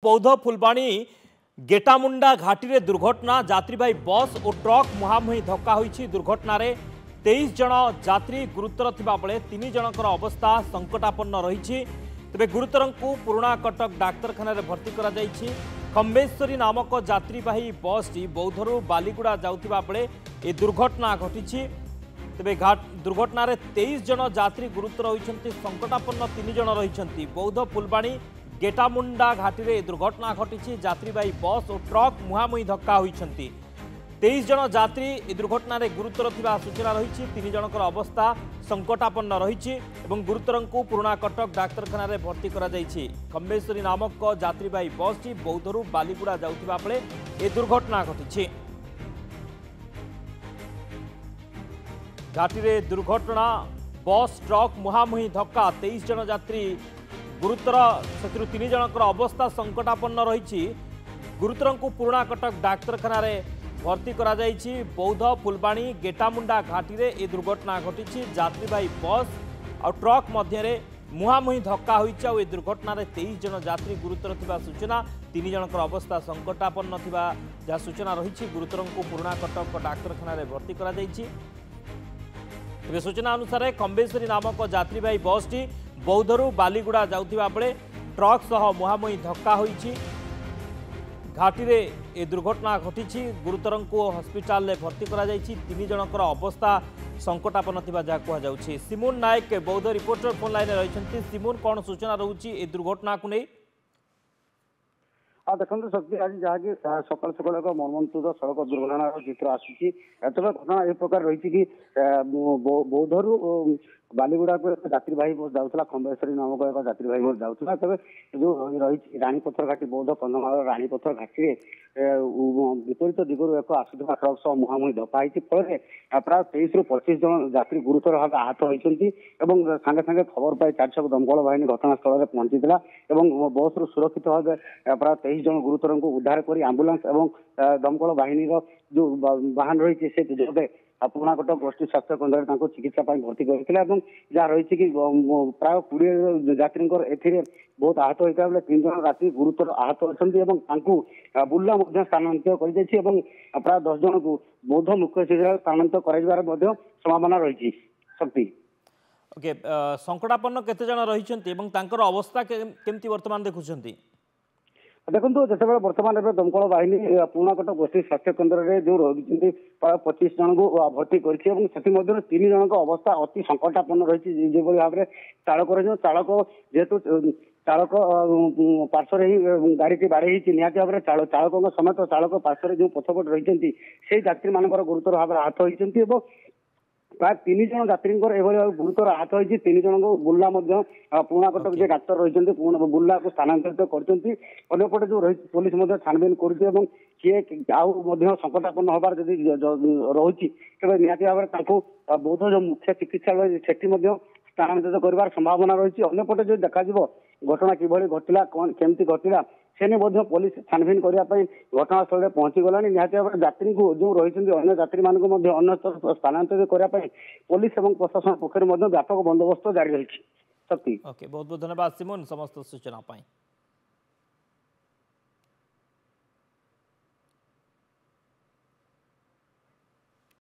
बौद्ध फुलबाणी गेटामुंडा घाटी रे दुर्घटना यात्रीवाही बस और ट्रक मुहांमुही धक्का होईछि। दुर्घटना 23 जन यात्री गुरुतर थिबा बेले 3 जनकर अवस्था संकटापन्न रही। तेबे गुरुतर को पुराणा कटक डाक्तरखाना रे भर्ती करा जाईछि। खम्बेश्वरी नामक यात्रीवाही बस टी बौद्धरू बालीगुड़ा जाउथिबा बेले ए दुर्घटना घटिछि। तेबे दुर्घटना 23 जन यात्री गुरुतर होइछन्ति, संकटापन्न 3 जन रहिछन्ति। बौद्ध फुलबाणी गेटामुंडा घाटी रे दुर्घटना घटिछि। यात्रीवाही बस और ट्रक मुहांमुही धक्का होइछन्ति। 23 जन यात्री ए दुर्घटना रे गुरुतर थिबा सूचना रही। 3 जनकर अवस्था संकटापन्न रही और गुरुतर को पुराणा कटक डाक्तरखाना रे भर्ती करा जाईछि। खम्बेश्वरी नामक यात्रीवाही बस टी बौद्धरू बालीगुड़ा जाउथिबा बेले ए दुर्घटना घटिछि। घाटी रे दुर्घटना बस ट्रक मुहांमुही धक्का 23 जन यात्री गुरुतर से 3 जनकर अवस्था संकटापन्न रही। गुरुतर को पुराणा कटक डाक्तरखाना रे भर्ती करा जाईछि। बौद्ध फुलबाणी गेटामुंडा घाटी रे ए दुर्घटना घटिछि। यात्रीवाही बस और ट्रक मध्य मुहांमुही धक्का होईछि। ए दुर्घटना 23 जन यात्री गुरुतर थिबा सूचना, 3 जनकर अवस्था संकटापन्न थिबा जा सूचना रही। गुरुतर को पुराणा कटक डाक्तरखाना रे भर्ती करा जाईछि। तेज सूचना अनुसार खम्बेश्वरी नामक यात्रीवाही बस टी बौद्धरू बालीगुड़ा जाउथिबा बेले ट्रक सह मुहांमुही धक्का होईछि। घाटी रे ए दुर्घटना घटिछि। गुरुतर को हस्पिटाल रे भर्ती करा जाईछि। 3 जनकर अवस्था संकटापन्न थिबा जा कहा जाउछि। सिमुन नायक बौद्ध रिपोर्टर फोन लाइन रहिछन्ति। सिमुन, कोन सूचना रहउछि ए दुर्घटना को नै? देखो शक्ति आज जहाँकि सकाल सकाल एक मर्मन्तुद सड़क दुर्घटना चित्र आसूसी। घटना ए प्रकार रही कि बौद्धरू बालीगुड़ा को एक यात्रीवाही बस जाऊला। खम्बेश्वरी नामक एक यात्रीवाही बस जाऊला। तेज जो रही रानीपथर घाटी बौद्ध कंधमाल रानीपथर घाटी विपरीत दिगरू एक आसुवा ट्रक सह मुहांमुही धक्का होती। फल प्राय 23 ରୁ 25 जन यात्री गुरुतर भाव आहत होती। सागे सागे खबर पाई 400 दमकल बाहिनी घटनास्थल में पहुंची बस रु सुरक्षित भाव प्राय 23 जन गुरुतर को उद्धार कर आंबुलांस और दमकल बाहिनी जो वाहन रही से पुराणा कटक गोष्ठी स्वास्थ्य केन्द्र चिकित्सा भर्ती करथिला। जहाँ रही कि प्राय 20 यात्री बहुत आहत होता बेले 3 जन यात्री गुरुतर आहत अच्छा। बुर्ला स्थानांतरित कर प्राय 10 जन को बौद्ध मुख्य चिकित्सा स्थानांतरित कर संभावना रही। शक्ति ओके, संकटापन्न केते जन रहिछन्ति एवं तांकर अवस्था केमती वर्तमान देखुछन्ति? देखो जो बर्तमान दमकल बाहिनी पुराणा कटक गोष्ठी स्वास्थ्य केन्द्र में जो रही प्राय 25 जन को भर्ती कर 3 जन अवस्था अति संकटापन्न रही। जो भाव में चालक जेहेतु चालक पार्श्वर ही गाड़ी बाड़े निहती भाव में चालक समेत चालक पार्श्वर जो पछपट रही से यात्री मान गुरुतर भाव में आहत होती। प्राय 3 जन यात्री गुरुतर आहत होती। 3 जन को बुर्ला पुराणा कटक जो डाक्तर रही बुर्ला को स्थानांतरित करपटे जो रही पुलिस छानबीन कर किए आउ संकटापन्न हबार रही तेज निहती भाव में बौद्ध जो मुख्य चिकित्सालय से स्थानांतरित कर संभावना रही। अंपटे जो देखा घटना किभली घटला केमती घटला से पुलिस छानबीन करने घटनास्थल में पहुंची गला। निहती भाव में यात्री को जो रही अन्य यात्री मान अन्य स्थानांतरित करने पुलिस और प्रशासन पक्ष व्यापक बंदोबस्त जारी रही। शक्ति ओके, बहुत बहुत धन्यवाद सिमुन समस्त सूचना।